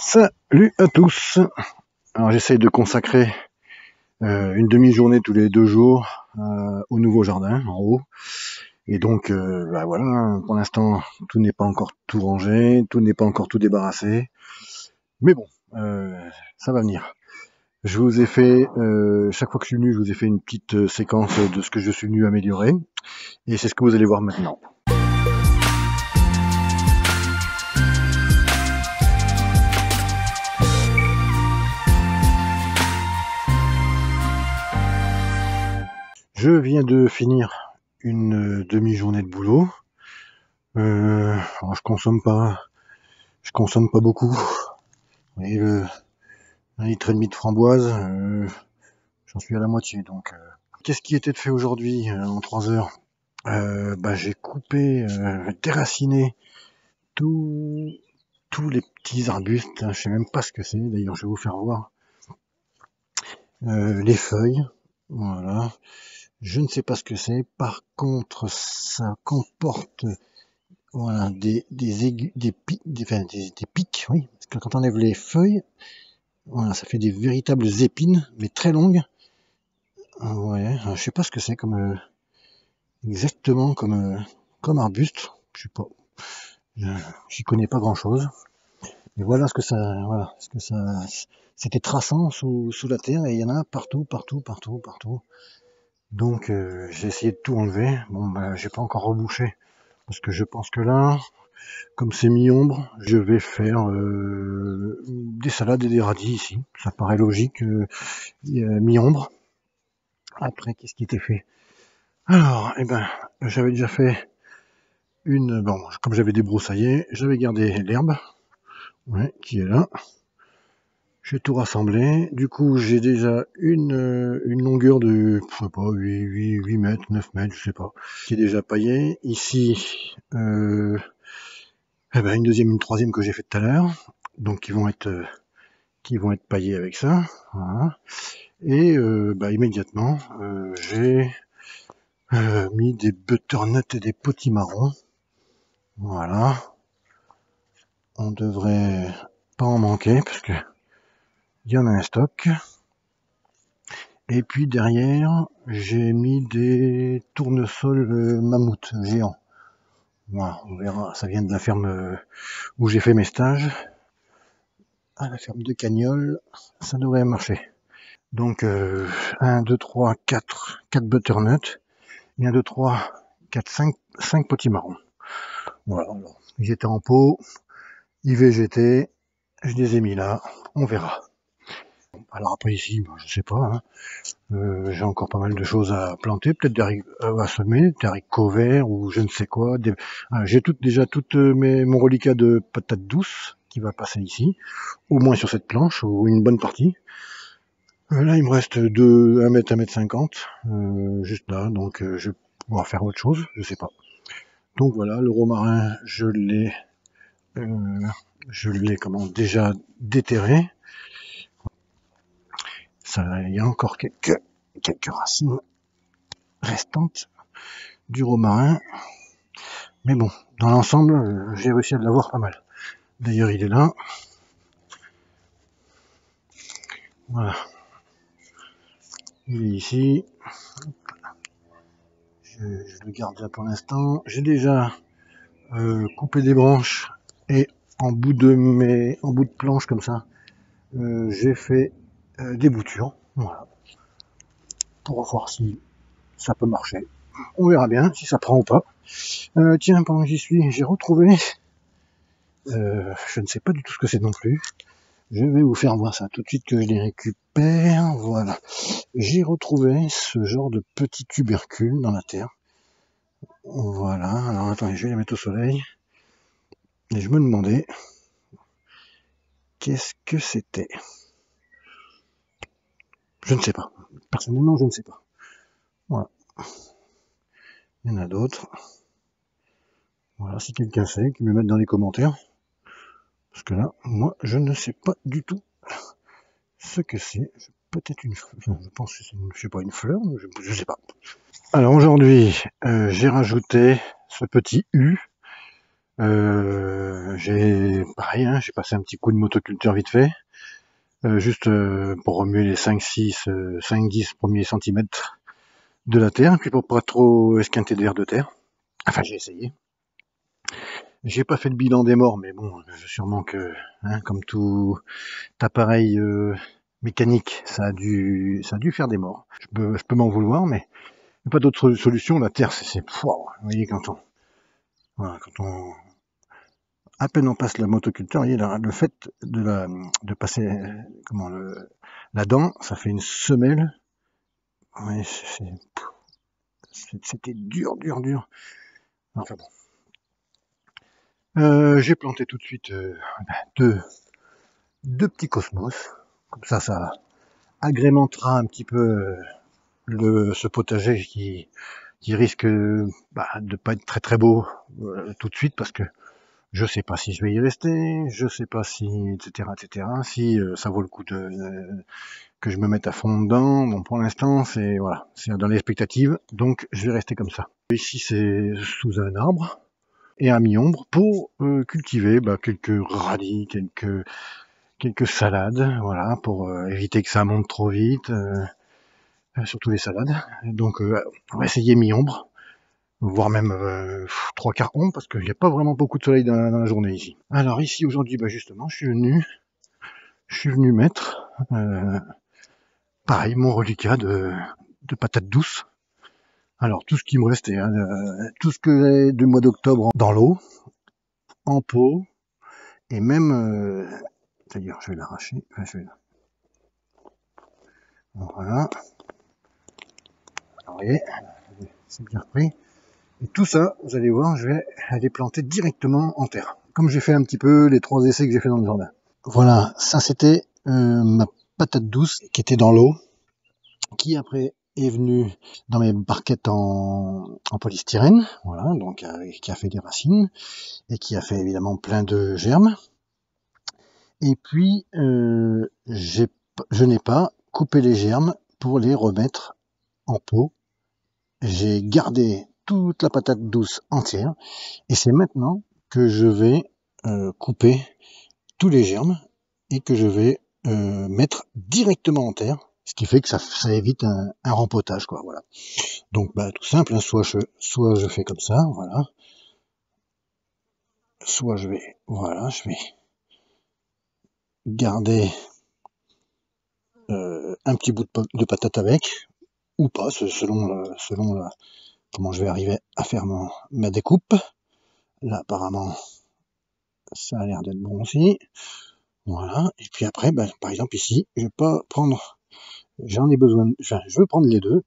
Salut à tous. Alors j'essaye de consacrer une demi-journée tous les 2 jours au nouveau jardin en haut. Et donc voilà, pour l'instant tout n'est pas encore tout rangé, tout n'est pas encore tout débarrassé. Mais bon, ça va venir. Je vous ai fait, chaque fois que je suis venu, je vous ai fait une petite séquence de ce que je suis venu améliorer. Et c'est ce que vous allez voir maintenant. Je viens de finir une demi-journée de boulot. Alors je consomme pas beaucoup. Vous voyez le 1,5 litre de framboise, j'en suis à la moitié. Donc, qu'est-ce qui était fait aujourd'hui en 3 heures? J'ai coupé, déraciné tous les petits arbustes. Hein, je sais même pas ce que c'est. D'ailleurs, je vais vous faire voir les feuilles. Voilà. Je ne sais pas ce que c'est. Par contre, ça comporte voilà des aigus, des pics, oui. Parce que quand on enlève les feuilles, voilà, ça fait des véritables épines, mais très longues. Ouais, je sais pas ce que c'est comme exactement comme arbuste. Je sais pas. J'y connais pas grand chose. Mais voilà ce que ça, c'était traçant sous la terre et il y en a partout. Donc j'ai essayé de tout enlever. Bon j'ai pas encore rebouché parce que je pense que là, comme c'est mi-ombre, je vais faire des salades et des radis ici. Ça paraît logique, mi-ombre. Après, qu'est-ce qui était fait? Alors, j'avais déjà fait comme j'avais débroussaillé, j'avais gardé l'herbe, ouais, qui est là. J'ai tout rassemblé. Du coup, j'ai déjà une longueur de, je sais pas, 8 mètres, 9 mètres, je sais pas, qui est déjà paillée. Ici, une deuxième, une troisième que j'ai fait tout à l'heure. Donc, qui vont être paillés avec ça. Voilà. Et, immédiatement, j'ai mis des butternuts et des potimarrons. Voilà. On devrait pas en manquer parce que il y en a un stock. Et puis derrière, j'ai mis des tournesols mammouth géants. Voilà, on verra. Ça vient de la ferme où j'ai fait mes stages. À la ferme de Cagnols, ça devrait marcher. Donc 1, 2, 3, 4 butternuts. Et 1, 2, 3, 4, 5 potimarrons. Voilà, alors, ils étaient en pot, ils végétaient, je les ai mis là, on verra. Alors après ici, je sais pas, hein. J'ai encore pas mal de choses à planter, peut-être des haricots à semer, des haricots verts ou je ne sais quoi. J'ai déjà tout mon reliquat de patates douces qui va passer ici, au moins sur cette planche, ou une bonne partie. Là, il me reste 1 mètre, 1 mètre 50, juste là, donc je vais pouvoir faire autre chose, je sais pas. Donc voilà, le romarin, je l'ai déjà déterré. Ça, il y a encore quelques racines restantes du romarin. Mais bon, dans l'ensemble, j'ai réussi à l'avoir pas mal. D'ailleurs, il est là. Voilà. Il est ici. Je le garde là pour l'instant. J'ai déjà coupé des branches et en bout de planche comme ça, j'ai fait des boutures. Voilà. Pour voir si ça peut marcher. On verra bien si ça prend ou pas. Tiens, pendant que j'y suis, j'ai retrouvé, je ne sais pas du tout ce que c'est non plus. Je vais vous faire voir ça tout de suite que je les récupère. Voilà. J'ai retrouvé ce genre de petits tubercules dans la terre. Voilà. Alors attendez, je vais les mettre au soleil. Et je me demandais qu'est-ce que c'était. Je ne sais pas. Personnellement, je ne sais pas. Voilà. Il y en a d'autres. Voilà, si quelqu'un sait, qu'il me mette dans les commentaires. Parce que là, moi, je ne sais pas du tout ce que c'est. Peut-être une fleur. Je pense que c'est une fleur, je sais pas. Alors aujourd'hui, j'ai rajouté ce petit U. Pareil, hein, j'ai passé un petit coup de motoculteur vite fait, juste pour remuer les 5-10 premiers centimètres de la terre, puis pour pas trop esquinter d'air de terre. Enfin, j'ai essayé. J'ai pas fait le bilan des morts, mais bon, sûrement que, hein, comme tout appareil mécanique, ça a dû faire des morts. Je peux m'en vouloir, mais il n'y a pas d'autre solution. La terre, vous voyez, voilà, quand on, à peine on passe la motoculteur, vous voyez, le fait de passer, la dent, ça fait une semelle. Ouais, c'était dur, dur, dur. Enfin bon. J'ai planté tout de suite deux petits cosmos. Comme ça agrémentera un petit peu ce potager qui risque de pas être très très beau tout de suite parce que je sais pas si je vais y rester, je sais pas si etc si ça vaut le coup que je me mette à fond dedans. Bon, pour l'instant c'est voilà, c'est dans l'expectative, donc je vais rester comme ça. Ici c'est sous un arbre et à mi-ombre pour cultiver quelques radis, quelques salades, voilà, pour éviter que ça monte trop vite, surtout les salades. Donc on va essayer mi-ombre, voire même trois quarts ombre, parce qu'il n'y a pas vraiment beaucoup de soleil dans la journée ici. Alors ici aujourd'hui, justement, je suis venu mettre, pareil, mon reliquat de patates douces. Alors tout ce qui me restait, hein, tout ce que j'ai du mois d'octobre dans l'eau, en pot, et même, c'est-à-dire, je vais l'arracher, voilà, vous voyez, c'est bien repris. Et tout ça, vous allez voir, je vais aller planter directement en terre. Comme j'ai fait un petit peu les 3 essais que j'ai fait dans le jardin. Voilà, ça c'était ma patate douce qui était dans l'eau, qui après est venue dans mes barquettes en polystyrène, voilà, donc qui a fait des racines et qui a fait évidemment plein de germes. Et puis je n'ai pas coupé les germes pour les remettre en pot. J'ai gardé toute la patate douce entière et c'est maintenant que je vais couper tous les germes et que je vais mettre directement en terre, ce qui fait que ça évite un rempotage, quoi. Voilà. Donc tout simple, hein, soit je fais comme ça, voilà, soit je vais garder un petit bout de patate avec, ou pas, selon comment je vais arriver à faire ma découpe. Là apparemment ça a l'air d'être bon aussi. Voilà. Et puis après, par exemple ici, je vais pas prendre, j'en ai besoin, enfin je veux prendre les deux,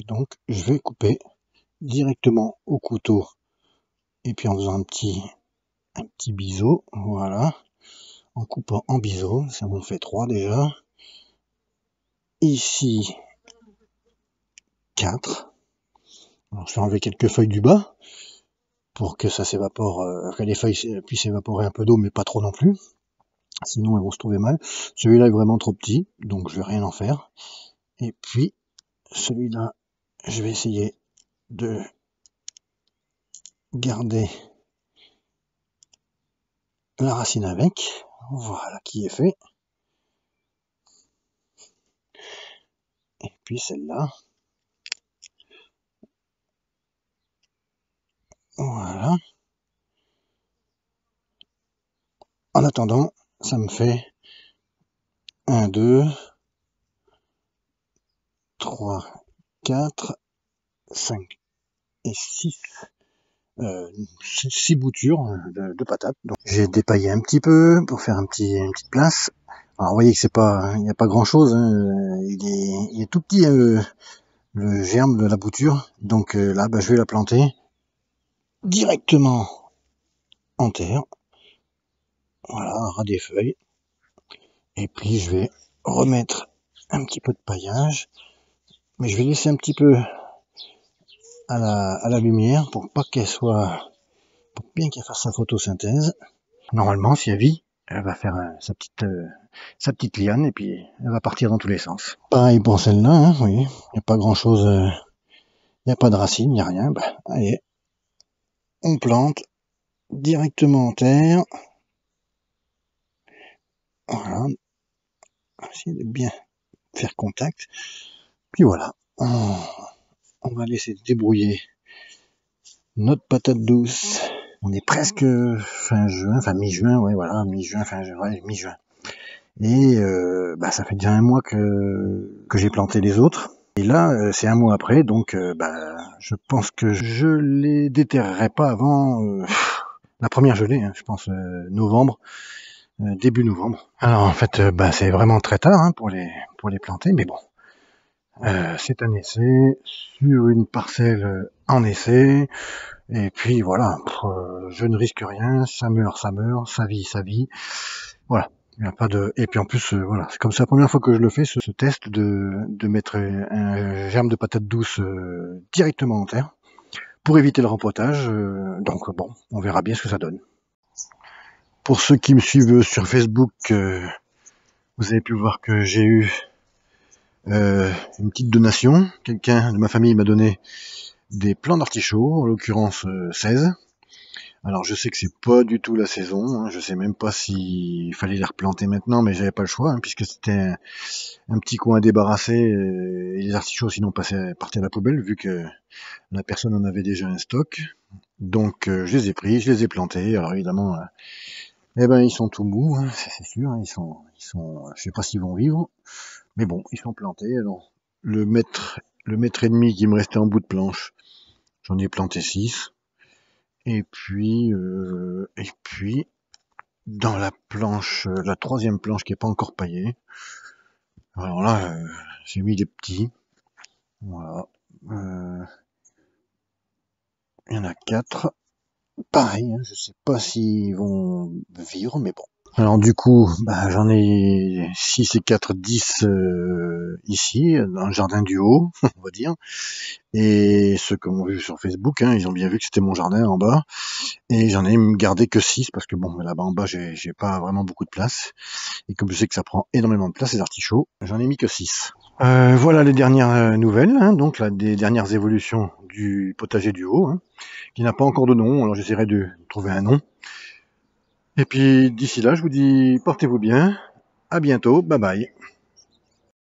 donc je vais couper directement au couteau et puis en faisant un petit biseau, voilà, en coupant en biseau, ça m'en fait 3 déjà. Ici 4. Alors je vais enlever quelques feuilles du bas pour que ça s'évapore, que les feuilles puissent évaporer un peu d'eau mais pas trop non plus, sinon elles vont se trouver mal. Celui-là est vraiment trop petit, donc je vais rien en faire. Et puis celui-là, je vais essayer de garder la racine avec, voilà, qui est fait. Et puis celle-là, voilà. En attendant, ça me fait 1, 2, 3, 4, 5 et 6. 6 boutures de patates. Donc j'ai dépaillé un petit peu pour faire une petite place. Alors vous voyez que c'est pas, il n'y a pas grand chose, hein. Il est tout petit, le germe de la bouture. Donc là, je vais la planter directement en terre. Voilà, ras des feuilles. Et puis je vais remettre un petit peu de paillage. Mais je vais laisser un petit peu à la lumière pour pas qu'elle soit, pour bien qu'elle fasse sa photosynthèse. Normalement, si elle vit, elle va faire sa petite liane et puis elle va partir dans tous les sens. Pareil pour celle-là, hein, vous voyez, il n'y a pas grand-chose, il n'y a pas de racines, il n'y a rien. Allez, on plante directement en terre. Voilà, essayer de bien faire contact. Puis voilà, on va laisser débrouiller notre patate douce. On est presque fin juin, enfin mi-juin, ouais voilà, mi-juin, fin juin, ouais, mi-juin. Et ça fait déjà un mois que j'ai planté les autres. Et là, c'est un mois après, donc je pense que je les déterrerai pas avant la première gelée, hein, je pense novembre, début novembre. Alors en fait, c'est vraiment très tard hein, pour les planter, mais bon, c'est un essai sur une parcelle en essai. Et puis voilà, je ne risque rien, ça meurt, ça vit. Voilà. Il y a pas de. Et puis en plus, voilà, c'est comme c'est la première fois que je le fais, ce test de mettre un germe de patate douce directement en terre pour éviter le rempotage. Donc bon, on verra bien ce que ça donne. Pour ceux qui me suivent sur Facebook, vous avez pu voir que j'ai eu une petite donation. Quelqu'un de ma famille m'a donné des plants d'artichaut, en l'occurrence 16. Alors je sais que c'est pas du tout la saison, hein. Je sais même pas s'il fallait les replanter maintenant, mais j'avais pas le choix, hein, puisque c'était un petit coin à débarrasser, et les artichauts sinon partaient à la poubelle, vu que la personne en avait déjà un stock. Donc je les ai pris, je les ai plantés. Alors évidemment, ils sont tout mous, hein, c'est sûr, hein, je sais pas s'ils vont vivre, mais bon, ils sont plantés. Alors le mètre et demi qui me restait en bout de planche, j'en ai planté 6. Et puis dans la planche, la troisième planche qui est pas encore paillée. Alors là, j'ai mis des petits. Voilà. Il y en a 4. Pareil, hein, je sais pas s'ils vont vivre, mais bon. Alors du coup, j'en ai 6 et 4, 10 ici, dans le jardin du haut, on va dire. Et ceux qui m'ont vu sur Facebook, hein, ils ont bien vu que c'était mon jardin en bas. Et j'en ai gardé que 6 parce que bon, là-bas en bas, j'ai pas vraiment beaucoup de place. Et comme je sais que ça prend énormément de place, les artichauts, j'en ai mis que 6. Voilà les dernières nouvelles, hein, donc là, des dernières évolutions du potager du haut, hein, qui n'a pas encore de nom, alors j'essaierai de trouver un nom. Et puis d'ici là, je vous dis portez-vous bien, à bientôt, bye bye.